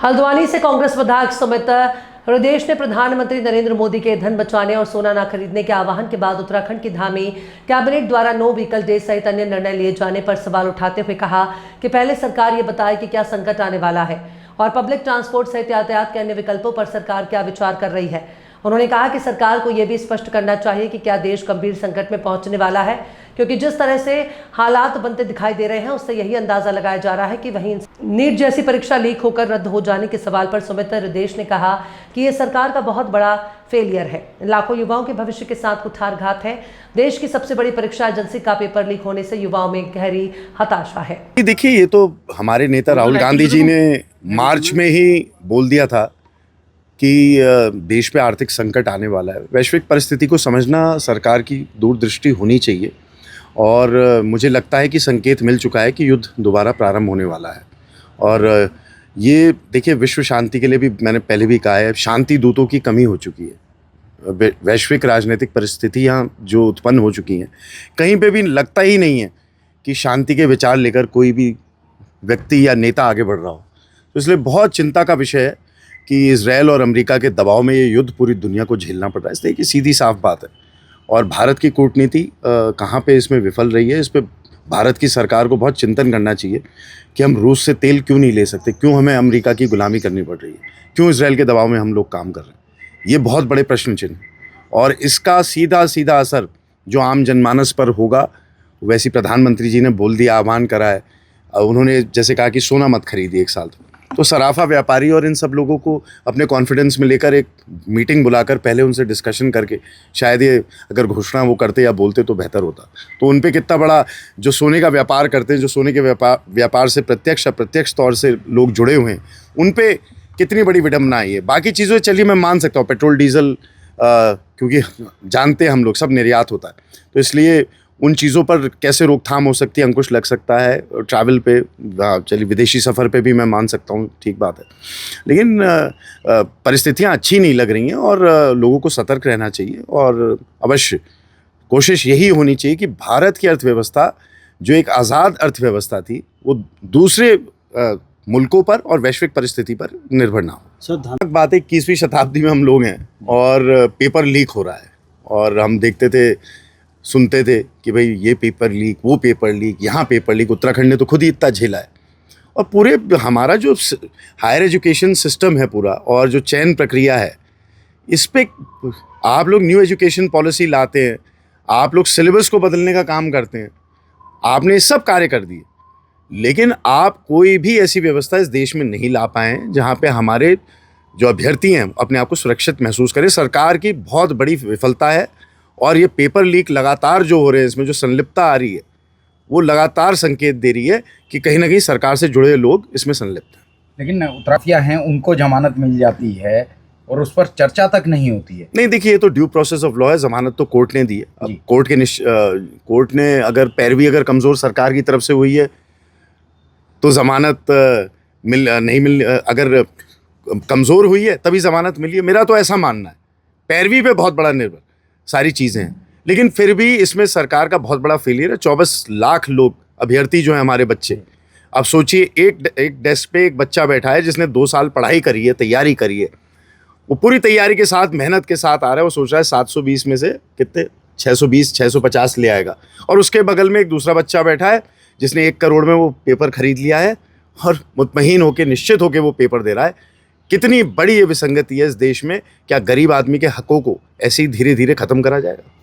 हल्द्वानी से कांग्रेस विधायक सुमित हृदयेश ने प्रधानमंत्री नरेंद्र मोदी के धन बचाने और सोना न खरीदने के आह्वान के बाद उत्तराखंड की धामी कैबिनेट द्वारा नो व्हीकल डे सहित अन्य निर्णय लिए जाने पर सवाल उठाते हुए कहा कि पहले सरकार ये बताए कि क्या संकट आने वाला है और पब्लिक ट्रांसपोर्ट सहित यातायात के अन्य विकल्पों पर सरकार क्या विचार कर रही है। उन्होंने कहा कि सरकार को यह भी स्पष्ट करना चाहिए कि क्या देश गंभीर संकट में पहुंचने वाला है, क्योंकि जिस तरह से हालात बनते दिखाई दे रहे हैं उससे यही अंदाजा लगाया जा रहा है कि वहीं नीट जैसी परीक्षा लीक होकर रद्द हो जाने के सवाल पर सुमित हृदयेश ने कहा कि ये सरकार का बहुत बड़ा फेलियर है। लाखों युवाओं के भविष्य के साथ कुठारघात है। देश की सबसे बड़ी परीक्षा एजेंसी का पेपर लीक होने से युवाओं में गहरी हताशा है। देखिए, ये तो हमारे नेता राहुल गांधी जी ने मार्च में ही बोल दिया था कि देश पे आर्थिक संकट आने वाला है। वैश्विक परिस्थिति को समझना सरकार की दूरदृष्टि होनी चाहिए और मुझे लगता है कि संकेत मिल चुका है कि युद्ध दोबारा प्रारंभ होने वाला है। और ये देखिए, विश्व शांति के लिए भी मैंने पहले भी कहा है, शांति दूतों की कमी हो चुकी है। वैश्विक राजनीतिक परिस्थितियाँ जो उत्पन्न हो चुकी हैं, कहीं पे भी लगता ही नहीं है कि शांति के विचार लेकर कोई भी व्यक्ति या नेता आगे बढ़ रहा हो। तो इसलिए बहुत चिंता का विषय है कि इजरायल और अमेरिका के दबाव में ये युद्ध पूरी दुनिया को झेलना पड़ रहा है। इसलिए कि सीधी साफ बात है। और भारत की कूटनीति कहाँ पे इसमें विफल रही है, इस पर भारत की सरकार को बहुत चिंतन करना चाहिए कि हम रूस से तेल क्यों नहीं ले सकते, क्यों हमें अमेरिका की गुलामी करनी पड़ रही है, क्यों इजरायल के दबाव में हम लोग काम कर रहे हैं। ये बहुत बड़े प्रश्न चिन्ह और इसका सीधा सीधा असर जो आम जनमानस पर होगा, वैसे प्रधानमंत्री जी ने बोल दिया, आह्वान करा है। उन्होंने जैसे कहा कि सोना मत खरीदिए 1 साल तो सराफा व्यापारी और इन सब लोगों को अपने कॉन्फिडेंस में लेकर एक मीटिंग बुलाकर पहले उनसे डिस्कशन करके शायद ये अगर घोषणा वो करते या बोलते तो बेहतर होता। तो उन पे कितना बड़ा जो सोने का व्यापार करते हैं, जो सोने के व्यापार से प्रत्यक्ष अप्रत्यक्ष तौर से लोग जुड़े हुए हैं, उन पे कितनी बड़ी विडम्बना आई है। बाकी चीज़ों चलिए मैं मान सकता हूँ, पेट्रोल डीजल क्योंकि जानते हैं हम लोग सब निर्यात होता है, तो इसलिए उन चीज़ों पर कैसे रोकथाम हो सकती है, अंकुश लग सकता है। ट्रैवल पे चलिए विदेशी सफ़र पे भी मैं मान सकता हूँ, ठीक बात है। लेकिन परिस्थितियाँ अच्छी नहीं लग रही हैं और लोगों को सतर्क रहना चाहिए और अवश्य कोशिश यही होनी चाहिए कि भारत की अर्थव्यवस्था जो एक आज़ाद अर्थव्यवस्था थी वो दूसरे मुल्कों पर और वैश्विक परिस्थिति पर निर्भर ना हो। बात है 21वीं शताब्दी में हम लोग हैं और पेपर लीक हो रहा है और हम देखते थे, सुनते थे कि भाई ये पेपर लीक, वो पेपर लीक, यहाँ पेपर लीक। उत्तराखंड ने तो खुद ही इतना झेला है और पूरे हमारा जो हायर एजुकेशन सिस्टम है पूरा और जो चयन प्रक्रिया है, इस पे आप लोग न्यू एजुकेशन पॉलिसी लाते हैं, आप लोग सिलेबस को बदलने का काम करते हैं, आपने सब कार्य कर दिए, लेकिन आप कोई भी ऐसी व्यवस्था इस देश में नहीं ला पाए जहाँ पे हमारे जो अभ्यर्थी हैं अपने आप को सुरक्षित महसूस करें। सरकार की बहुत बड़ी विफलता है और ये पेपर लीक लगातार जो हो रहे हैं, इसमें जो संलिप्तता आ रही है, वो लगातार संकेत दे रही है कि कहीं ना कहीं सरकार से जुड़े लोग इसमें संलिप्त हैं। लेकिन उत्तराखंड हैं, उनको जमानत मिल जाती है और उस पर चर्चा तक नहीं होती है। नहीं, देखिए, ये तो ड्यू प्रोसेस ऑफ लॉ है। जमानत तो कोर्ट ने दी है। अब कोर्ट ने अगर पैरवी अगर कमज़ोर सरकार की तरफ से हुई है तो जमानत अगर कमज़ोर हुई है तभी जमानत मिली है। मेरा तो ऐसा मानना है। पैरवी पे बहुत बड़ा निर्भर सारी चीज़ें हैं, लेकिन फिर भी इसमें सरकार का बहुत बड़ा फेलियर है। 24 लाख लोग अभ्यर्थी जो हैं हमारे बच्चे, अब सोचिए एक डेस्क पे एक बच्चा बैठा है जिसने 2 साल पढ़ाई करी है, तैयारी करी है, वो पूरी तैयारी के साथ मेहनत के साथ आ रहा है, वो सोच रहा है 720 में से कितने 620 650 ले आएगा। और उसके बगल में एक दूसरा बच्चा बैठा है जिसने 1 करोड़ में वो पेपर खरीद लिया है और मुतमईन होकर निश्चित होकर वो पेपर दे रहा है। कितनी बड़ी ये विसंगति है इस देश में। क्या गरीब आदमी के हकों को ऐसे ही धीरे धीरे ख़त्म करा जाएगा?